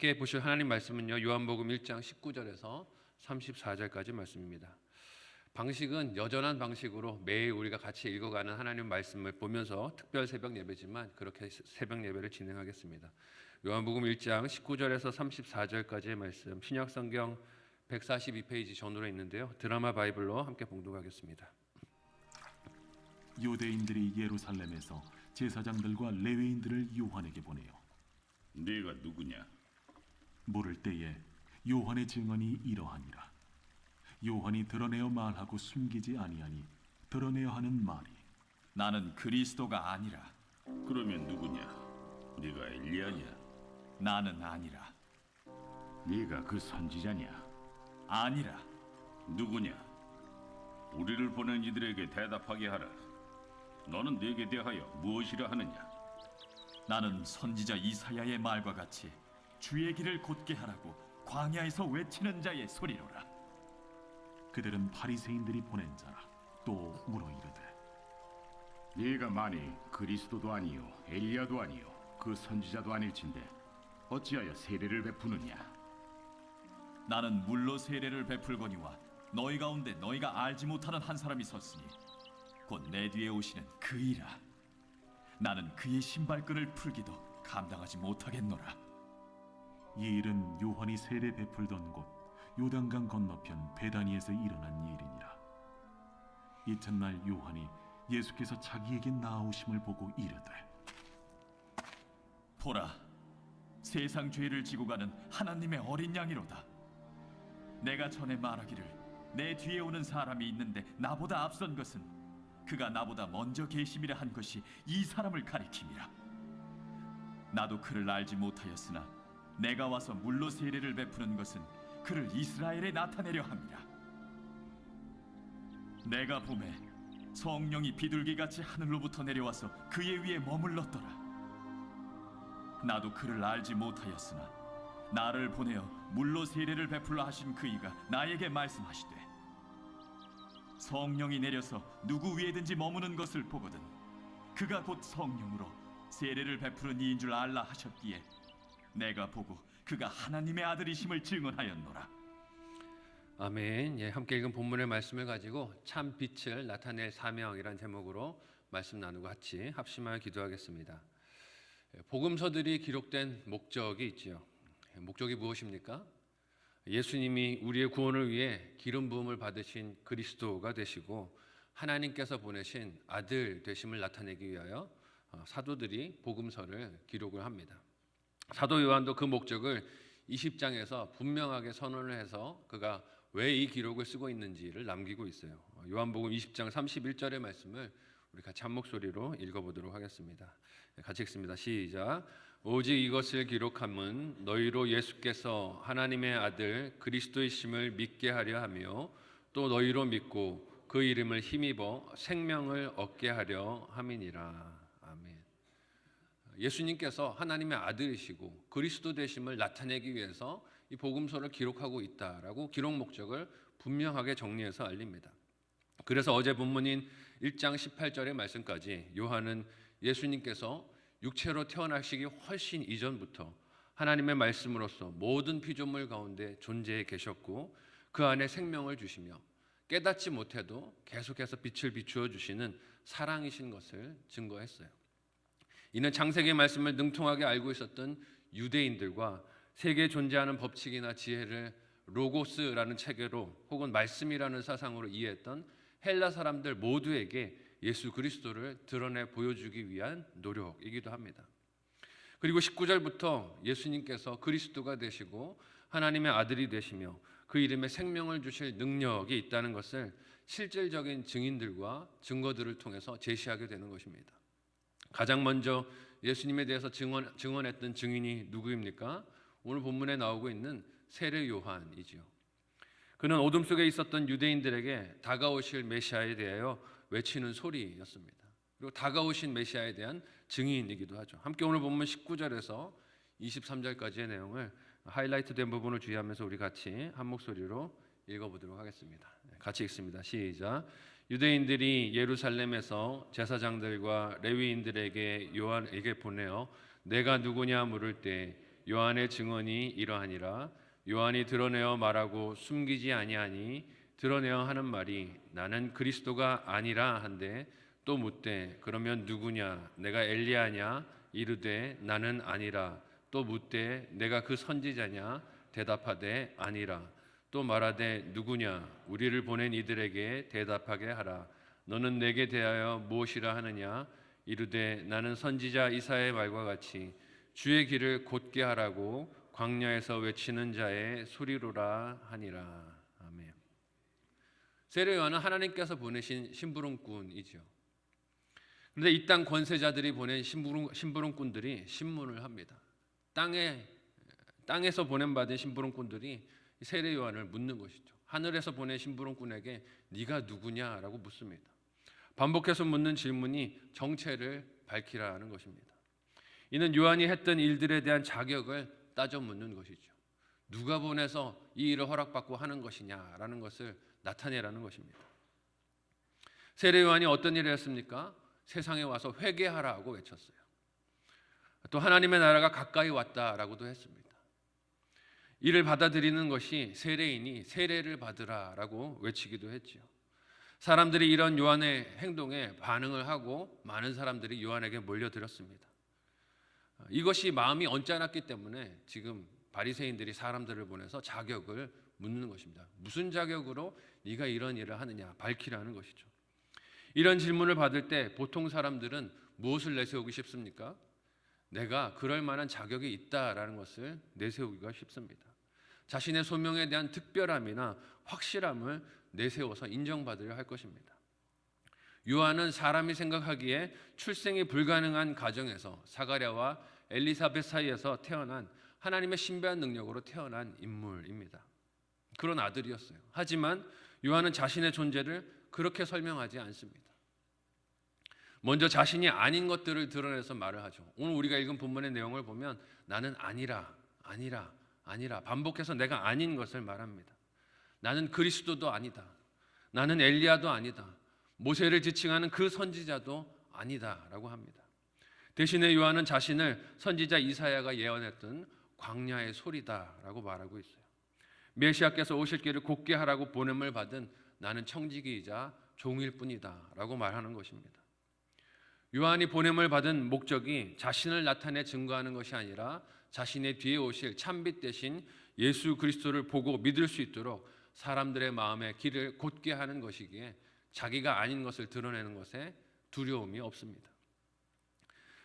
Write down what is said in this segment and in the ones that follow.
함께 보실 하나님 말씀은요, 요한복음 1장 19절에서 34절까지 말씀입니다. 방식은 여전한 방식으로 매일 우리가 같이 읽어가는 하나님 말씀을 보면서 특별 새벽 예배지만 그렇게 새벽 예배를 진행하겠습니다. 요한복음 1장 19절에서 34절까지의 말씀, 신약성경 142페이지 전후로 있는데요, 드라마 바이블로 함께 봉독하겠습니다. 유대인들이 예루살렘에서 제사장들과 레위인들을 요한에게 보내요. 네가 누구냐? 물을 때에 요한의 증언이 이러하니라. 요한이 드러내어 말하고 숨기지 아니하니 드러내어 하는 말이 나는 그리스도가 아니라. 그러면 누구냐? 네가 엘리야냐? 나는 아니라. 네가 그 선지자냐? 아니라. 누구냐? 우리를 보낸 이들에게 대답하게 하라. 너는 네게 대하여 무엇이라 하느냐? 나는 선지자 이사야의 말과 같이 주의 길을 곧게 하라고 광야에서 외치는 자의 소리로라. 그들은 바리새인들이 보낸 자라. 또 물어 이르되 네가 만일 그리스도도 아니요 엘리야도 아니요 그 선지자도 아닐진대 어찌하여 세례를 베푸느냐? 나는 물로 세례를 베풀거니와 너희 가운데 너희가 알지 못하는 한 사람이 섰으니 곧 내 뒤에 오시는 그이라. 나는 그의 신발끈을 풀기도 감당하지 못하겠노라. 이 일은 요한이 세례 베풀던 곳 요단강 건너편 베다니에서 일어난 일이니라. 이튿날 요한이 예수께서 자기에게 나아오심을 보고 이르되 보라, 세상 죄를 지고 가는 하나님의 어린 양이로다. 내가 전에 말하기를 내 뒤에 오는 사람이 있는데 나보다 앞선 것은 그가 나보다 먼저 계심이라 한 것이 이 사람을 가리킴이라. 나도 그를 알지 못하였으나 내가 와서 물로 세례를 베푸는 것은 그를 이스라엘에 나타내려 함이라. 내가 보매 성령이 비둘기같이 하늘로부터 내려와서 그의 위에 머물렀더라. 나도 그를 알지 못하였으나 나를 보내어 물로 세례를 베풀라 하신 그이가 나에게 말씀하시되 성령이 내려서 누구 위에든지 머무는 것을 보거든 그가 곧 성령으로 세례를 베푸는 이인 줄 알라 하셨기에 내가 보고 그가 하나님의 아들이심을 증언하였노라. 아멘. 예, 함께 읽은 본문의 말씀을 가지고 참 빛을 나타낼 사명이란 제목으로 말씀 나누고 같이 합심하여 기도하겠습니다. 복음서들이 기록된 목적이 있지요. 목적이 무엇입니까? 예수님이 우리의 구원을 위해 기름 부음을 받으신 그리스도가 되시고 하나님께서 보내신 아들 되심을 나타내기 위하여 사도들이 복음서를 기록을 합니다. 사도 요한도 그 목적을 20장에서 분명하게 선언을 해서 그가 왜 이 기록을 쓰고 있는지를 남기고 있어요. 요한복음 20장 31절의 말씀을 우리 같이 한 목소리로 읽어보도록 하겠습니다. 같이 읽습니다. 시작. 오직 이것을 기록함은 너희로 예수께서 하나님의 아들 그리스도이심을 믿게 하려 하며 또 너희로 믿고 그 이름을 힘입어 생명을 얻게 하려 함이니라. 아멘. 예수님께서 하나님의 아들이시고 그리스도 되심을 나타내기 위해서 이 복음서를 기록하고 있다라고 기록 목적을 분명하게 정리해서 알립니다. 그래서 어제 본문인 1장 18절의 말씀까지 요한은 예수님께서 육체로 태어나시기 훨씬 이전부터 하나님의 말씀으로서 모든 피조물 가운데 존재해 계셨고 그 안에 생명을 주시며 깨닫지 못해도 계속해서 빛을 비추어 주시는 사랑이신 것을 증거했어요. 이는 창세기 말씀을 능통하게 알고 있었던 유대인들과 세계에 존재하는 법칙이나 지혜를 로고스라는 체계로 혹은 말씀이라는 사상으로 이해했던 헬라 사람들 모두에게 예수 그리스도를 드러내 보여주기 위한 노력이기도 합니다. 그리고 19절부터 예수님께서 그리스도가 되시고 하나님의 아들이 되시며 그 이름에 생명을 주실 능력이 있다는 것을 실질적인 증인들과 증거들을 통해서 제시하게 되는 것입니다. 가장 먼저 예수님에 대해서 증언했던 증인이 누구입니까? 오늘 본문에 나오고 있는 세례 요한이지요. 그는 어둠 속에 있었던 유대인들에게 다가오실 메시아에 대하여 외치는 소리였습니다. 그리고 다가오신 메시아에 대한 증인이기도 하죠. 함께 오늘 본문 19절에서 23절까지의 내용을 하이라이트된 부분을 주의하면서 우리 같이 한 목소리로 읽어보도록 하겠습니다. 같이 읽습니다. 시작. 유대인들이 예루살렘에서 제사장들과 레위인들에게 요한에게 보내어 내가 누구냐 물을 때 요한의 증언이 이러하니라. 요한이 드러내어 말하고 숨기지 아니하니 드러내어 하는 말이 나는 그리스도가 아니라 한데 또 묻되 그러면 누구냐? 내가 엘리야냐? 이르되 나는 아니라. 또 묻되 내가 그 선지자냐? 대답하되 아니라. 또 말하되 누구냐? 우리를 보낸 이들에게 대답하게 하라. 너는 내게 대하여 무엇이라 하느냐? 이르되 나는 선지자 이사야의 말과 같이 주의 길을 곧게 하라고 광야에서 외치는 자의 소리로라 하니라. 아멘. 세례 요한은 하나님께서 보내신 심부름꾼이죠. 그런데 이 땅 권세자들이 보낸 심부름꾼들이 신문을 합니다. 땅에서 보냄받은 심부름꾼들이 세례 요한을 묻는 것이죠. 하늘에서 보낸 심부름꾼에게 네가 누구냐라고 묻습니다. 반복해서 묻는 질문이 정체를 밝히라는 것입니다. 이는 요한이 했던 일들에 대한 자격을 따져 묻는 것이죠. 누가 보내서 이 일을 허락받고 하는 것이냐라는 것을 나타내라는 것입니다. 세례 요한이 어떤 일을 했습니까? 세상에 와서 회개하라고 외쳤어요. 또 하나님의 나라가 가까이 왔다라고도 했습니다. 이를 받아들이는 것이 세례인이 세례를 받으라라고 외치기도 했죠. 사람들이 이런 요한의 행동에 반응을 하고 많은 사람들이 요한에게 몰려들었습니다. 이것이 마음이 언짢았기 때문에 지금 바리새인들이 사람들을 보내서 자격을 묻는 것입니다. 무슨 자격으로 네가 이런 일을 하느냐 밝히라는 것이죠. 이런 질문을 받을 때 보통 사람들은 무엇을 내세우기 쉽습니까? 내가 그럴 만한 자격이 있다라는 것을 내세우기가 쉽습니다. 자신의 소명에 대한 특별함이나 확실함을 내세워서 인정받으려 할 것입니다. 요한은 사람이 생각하기에 출생이 불가능한 가정에서 사가랴와 엘리사벳 사이에서 태어난 하나님의 신비한 능력으로 태어난 인물입니다. 그런 아들이었어요. 하지만 요한은 자신의 존재를 그렇게 설명하지 않습니다. 먼저 자신이 아닌 것들을 드러내서 말을 하죠. 오늘 우리가 읽은 본문의 내용을 보면 나는 아니라 반복해서 내가 아닌 것을 말합니다. 나는 그리스도도 아니다. 나는 엘리야도 아니다. 모세를 지칭하는 그 선지자도 아니다라고 합니다. 대신에 요한은 자신을 선지자 이사야가 예언했던 광야의 소리다라고 말하고 있어요. 메시아께서 오실 길을 곧게 하라고 보냄을 받은 나는 청지기이자 종일 뿐이다라고 말하는 것입니다. 요한이 보냄을 받은 목적이 자신을 나타내 증거하는 것이 아니라 자신의 뒤에 오실 참빛 대신 예수 그리스도를 보고 믿을 수 있도록 사람들의 마음의 길을 곧게 하는 것이기에 자기가 아닌 것을 드러내는 것에 두려움이 없습니다.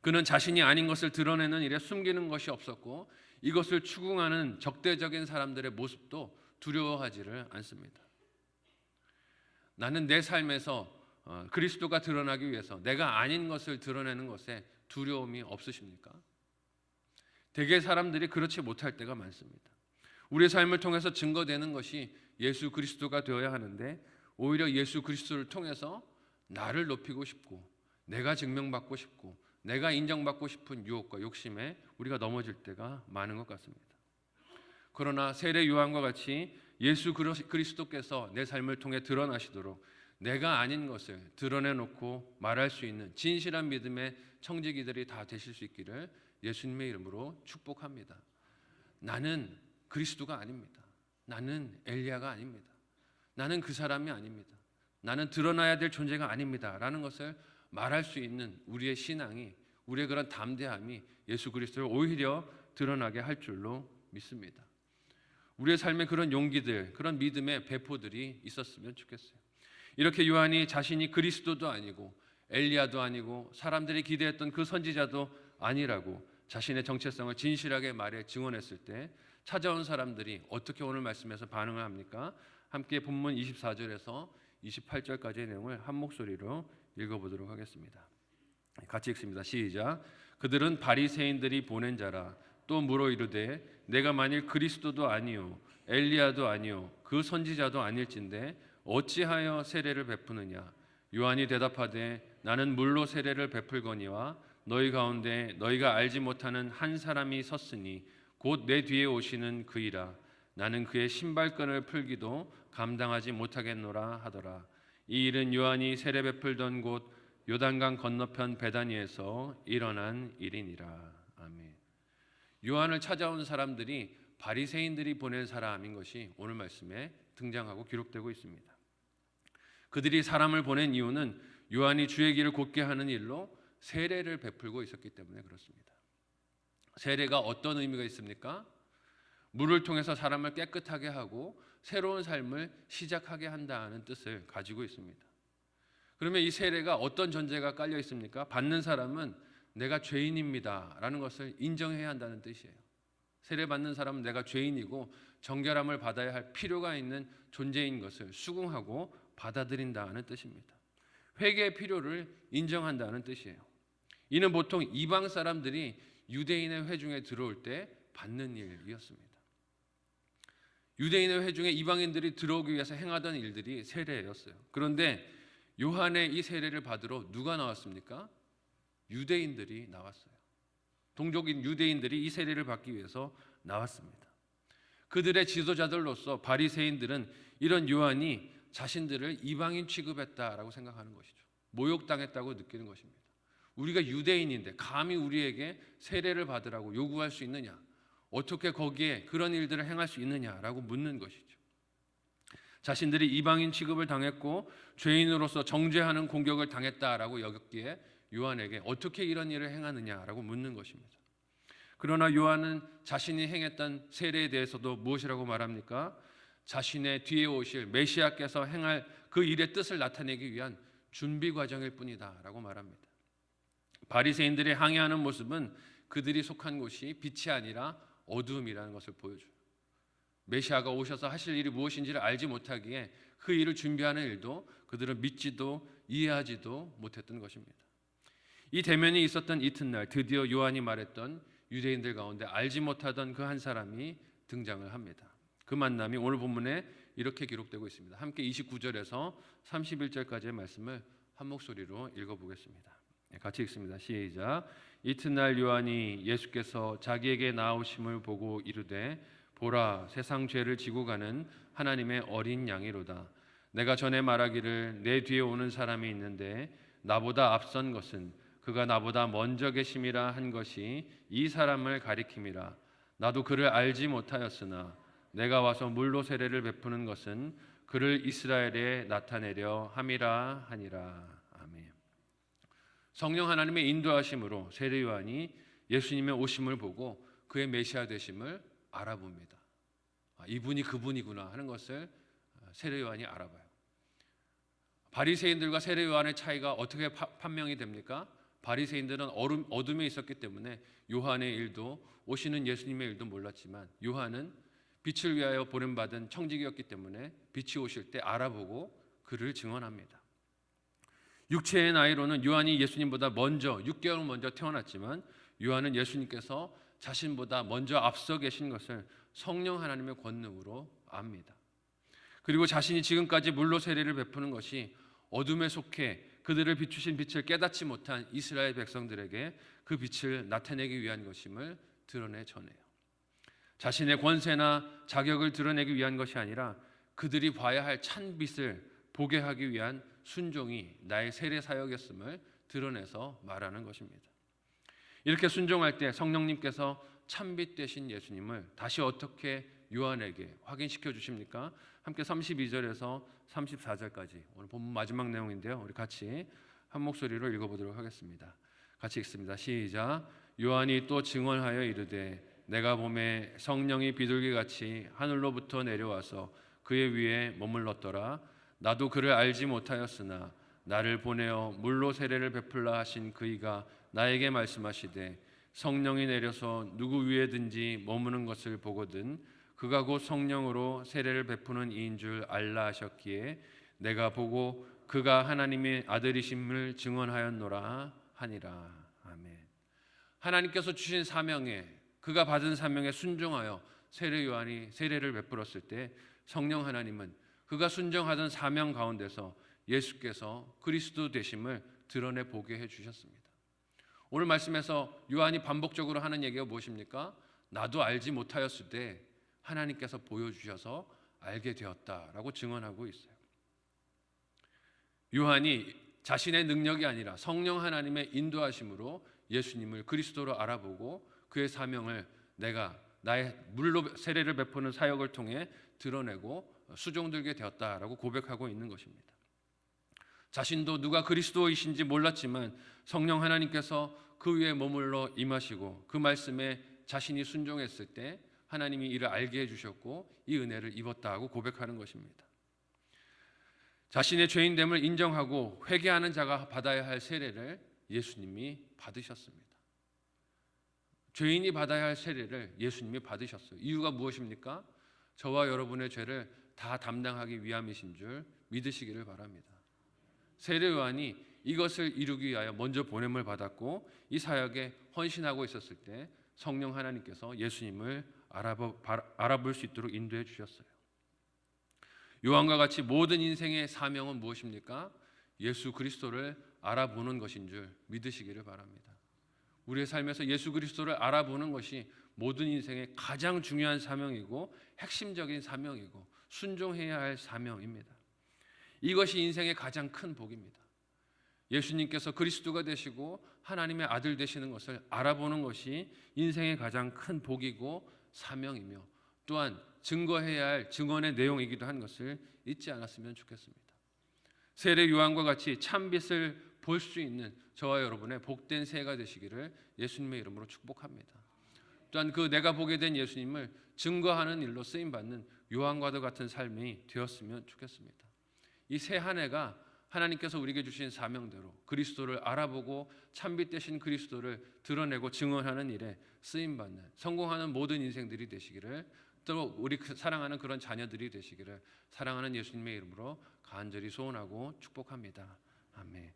그는 자신이 아닌 것을 드러내는 일에 숨기는 것이 없었고 이것을 추궁하는 적대적인 사람들의 모습도 두려워하지를 않습니다. 나는 내 삶에서 그리스도가 드러나기 위해서 내가 아닌 것을 드러내는 것에 두려움이 없으십니까? 대개 사람들이 그렇지 못할 때가 많습니다. 우리의 삶을 통해서 증거되는 것이 예수 그리스도가 되어야 하는데 오히려 예수 그리스도를 통해서 나를 높이고 싶고 내가 증명받고 싶고 내가 인정받고 싶은 유혹과 욕심에 우리가 넘어질 때가 많은 것 같습니다. 그러나 세례 요한과 같이 예수 그리스도께서 내 삶을 통해 드러나시도록 내가 아닌 것을 드러내놓고 말할 수 있는 진실한 믿음의 청지기들이 다 되실 수 있기를 예수님의 이름으로 축복합니다. 나는 그리스도가 아닙니다. 나는 엘리야가 아닙니다. 나는 그 사람이 아닙니다. 나는 드러나야 될 존재가 아닙니다. 라는 것을 말할 수 있는 우리의 신앙이, 우리의 그런 담대함이 예수 그리스도를 오히려 드러나게 할 줄로 믿습니다. 우리의 삶에 그런 용기들, 그런 믿음의 배포들이 있었으면 좋겠어요. 이렇게 요한이 자신이 그리스도도 아니고 엘리야도 아니고 사람들이 기대했던 그 선지자도 아니라고 자신의 정체성을 진실하게 말해 증언했을 때 찾아온 사람들이 어떻게 오늘 말씀에서 반응을 합니까? 함께 본문 24절에서 28절까지의 내용을 한 목소리로 읽어보도록 하겠습니다. 같이 읽습니다. 시작. 그들은 바리새인들이 보낸 자라. 또 물어 이르되 내가 만일 그리스도도 아니요 엘리야도 아니요 그 선지자도 아닐진데 어찌하여 세례를 베푸느냐? 요한이 대답하되 나는 물로 세례를 베풀거니와 너희 가운데 너희가 알지 못하는 한 사람이 섰으니 곧 내 뒤에 오시는 그이라. 나는 그의 신발끈을 풀기도 감당하지 못하겠노라 하더라. 이 일은 요한이 세례 베풀던 곳 요단강 건너편 베다니에서 일어난 일이니라. 아멘. 요한을 찾아온 사람들이 바리새인들이 보낸 사람인 것이 오늘 말씀에 등장하고 기록되고 있습니다. 그들이 사람을 보낸 이유는 요한이 주의 길을 곧게 하는 일로 세례를 베풀고 있었기 때문에 그렇습니다. 세례가 어떤 의미가 있습니까? 물을 통해서 사람을 깨끗하게 하고 새로운 삶을 시작하게 한다는 뜻을 가지고 있습니다. 그러면 이 세례가 어떤 전제가 깔려 있습니까? 받는 사람은 내가 죄인입니다 라는 것을 인정해야 한다는 뜻이에요. 세례 받는 사람은 내가 죄인이고 정결함을 받아야 할 필요가 있는 존재인 것을 수긍하고 받아들인다는 뜻입니다. 회개의 필요를 인정한다는 뜻이에요. 이는 보통 이방 사람들이 유대인의 회중에 들어올 때 받는 일이었습니다. 유대인의 회중에 이방인들이 들어오기 위해서 행하던 일들이 세례였어요. 그런데 요한의 이 세례를 받으러 누가 나왔습니까? 유대인들이 나왔어요. 동족인 유대인들이 이 세례를 받기 위해서 나왔습니다. 그들의 지도자들로서 바리새인들은 이런 요한이 자신들을 이방인 취급했다라고 생각하는 것이죠. 모욕당했다고 느끼는 것입니다. 우리가 유대인인데 감히 우리에게 세례를 받으라고 요구할 수 있느냐? 어떻게 거기에 그런 일들을 행할 수 있느냐라고 묻는 것이죠. 자신들이 이방인 취급을 당했고 죄인으로서 정죄하는 공격을 당했다라고 여겼기에 요한에게 어떻게 이런 일을 행하느냐라고 묻는 것입니다. 그러나 요한은 자신이 행했던 세례에 대해서도 무엇이라고 말합니까? 자신의 뒤에 오실 메시아께서 행할 그 일의 뜻을 나타내기 위한 준비 과정일 뿐이다라고 말합니다. 바리새인들이 항의하는 모습은 그들이 속한 곳이 빛이 아니라 어두움이라는 것을 보여줘요. 메시아가 오셔서 하실 일이 무엇인지를 알지 못하기에 그 일을 준비하는 일도 그들은 믿지도 이해하지도 못했던 것입니다. 이 대면이 있었던 이튿날 드디어 요한이 말했던 유대인들 가운데 알지 못하던 그 한 사람이 등장을 합니다. 그 만남이 오늘 본문에 이렇게 기록되고 있습니다. 함께 29절에서 31절까지의 말씀을 한 목소리로 읽어보겠습니다. 같이 읽습니다. 시작. 이튿날 요한이 예수께서 자기에게 나오심을 보고 이르되 보라 세상 죄를 지고 가는 하나님의 어린 양이로다. 내가 전에 말하기를 내 뒤에 오는 사람이 있는데 나보다 앞선 것은 그가 나보다 먼저 계심이라 한 것이 이 사람을 가리킴이라. 나도 그를 알지 못하였으나 내가 와서 물로 세례를 베푸는 것은 그를 이스라엘에 나타내려 함이라 하니라. 아멘. 성령 하나님의 인도하심으로 세례 요한이 예수님의 오심을 보고 그의 메시아 되심을 알아봅니다. 이분이 그분이구나 하는 것을 세례 요한이 알아봐요. 바리새인들과 세례 요한의 차이가 어떻게 판명이 됩니까? 바리새인들은 어둠에 있었기 때문에 요한의 일도 오시는 예수님의 일도 몰랐지만 요한은 빛을 위하여 보냄받은 청지기였기 때문에 빛이 오실 때 알아보고 그를 증언합니다. 육체의 나이로는 요한이 예수님보다 먼저 6개월 먼저 태어났지만 요한은 예수님께서 자신보다 먼저 앞서 계신 것을 성령 하나님의 권능으로 압니다. 그리고 자신이 지금까지 물로 세례를 베푸는 것이 어둠에 속해 그들을 비추신 빛을 깨닫지 못한 이스라엘 백성들에게 그 빛을 나타내기 위한 것임을 드러내 전해요. 자신의 권세나 자격을 드러내기 위한 것이 아니라 그들이 봐야 할 찬 빛을 보게 하기 위한 순종이 나의 세례 사역이었음을 드러내서 말하는 것입니다. 이렇게 순종할 때 성령님께서 참빛 되신 예수님을 다시 어떻게 요한에게 확인시켜 주십니까? 함께 32절에서 34절까지 오늘 본문 마지막 내용인데요. 우리 같이 한 목소리로 읽어보도록 하겠습니다. 같이 읽습니다. 시작. 요한이 또 증언하여 이르되 내가 보매 성령이 비둘기같이 하늘로부터 내려와서 그의 위에 머물렀더라. 나도 그를 알지 못하였으나 나를 보내어 물로 세례를 베풀라 하신 그이가 나에게 말씀하시되 성령이 내려서 누구 위에든지 머무는 것을 보거든 그가 곧 성령으로 세례를 베푸는 이인 줄 알라 하셨기에 내가 보고 그가 하나님의 아들이심을 증언하였노라 하니라. 아멘. 하나님께서 주신 사명에 그가 받은 사명에 순종하여 세례 요한이 세례를 베풀었을 때 성령 하나님은 그가 순종하던 사명 가운데서 예수께서 그리스도 되심을 드러내 보게 해주셨습니다. 오늘 말씀에서 요한이 반복적으로 하는 얘기가 무엇입니까? 나도 알지 못하였을 때 하나님께서 보여주셔서 알게 되었다라고 증언하고 있어요. 요한이 자신의 능력이 아니라 성령 하나님의 인도하심으로 예수님을 그리스도로 알아보고 그의 사명을 내가 나의 물로 세례를 베푸는 사역을 통해 드러내고 수종들게 되었다라고 고백하고 있는 것입니다. 자신도 누가 그리스도이신지 몰랐지만 성령 하나님께서 그 위에 머물러 임하시고 그 말씀에 자신이 순종했을 때 하나님이 이를 알게 해주셨고 이 은혜를 입었다고 고백하는 것입니다. 자신의 죄인됨을 인정하고 회개하는 자가 받아야 할 세례를 예수님이 받으셨습니다. 죄인이 받아야 할 세례를 예수님이 받으셨어요. 이유가 무엇입니까? 저와 여러분의 죄를 다 담당하기 위함이신 줄 믿으시기를 바랍니다. 세례 요한이 이것을 이루기 위하여 먼저 보냄을 받았고 이 사역에 헌신하고 있었을 때 성령 하나님께서 예수님을 알아볼 수 있도록 인도해 주셨어요. 요한과 같이 모든 인생의 사명은 무엇입니까? 예수 그리스도를 알아보는 것인 줄 믿으시기를 바랍니다. 우리의 삶에서 예수 그리스도를 알아보는 것이 모든 인생의 가장 중요한 사명이고 핵심적인 사명이고 순종해야 할 사명입니다. 이것이 인생의 가장 큰 복입니다. 예수님께서 그리스도가 되시고 하나님의 아들 되시는 것을 알아보는 것이 인생의 가장 큰 복이고 사명이며 또한 증거해야 할 증언의 내용이기도 한 것을 잊지 않았으면 좋겠습니다. 세례 요한과 같이 참빛을 볼 수 있는 저와 여러분의 복된 새해가 되시기를 예수님의 이름으로 축복합니다. 또한 그 내가 보게 된 예수님을 증거하는 일로 쓰임받는 요한과도 같은 삶이 되었으면 좋겠습니다. 이 새 한 해가 하나님께서 우리에게 주신 사명대로 그리스도를 알아보고 참빛 되신 그리스도를 드러내고 증언하는 일에 쓰임받는 성공하는 모든 인생들이 되시기를 또 우리 사랑하는 그런 자녀들이 되시기를 사랑하는 예수님의 이름으로 간절히 소원하고 축복합니다. 아멘.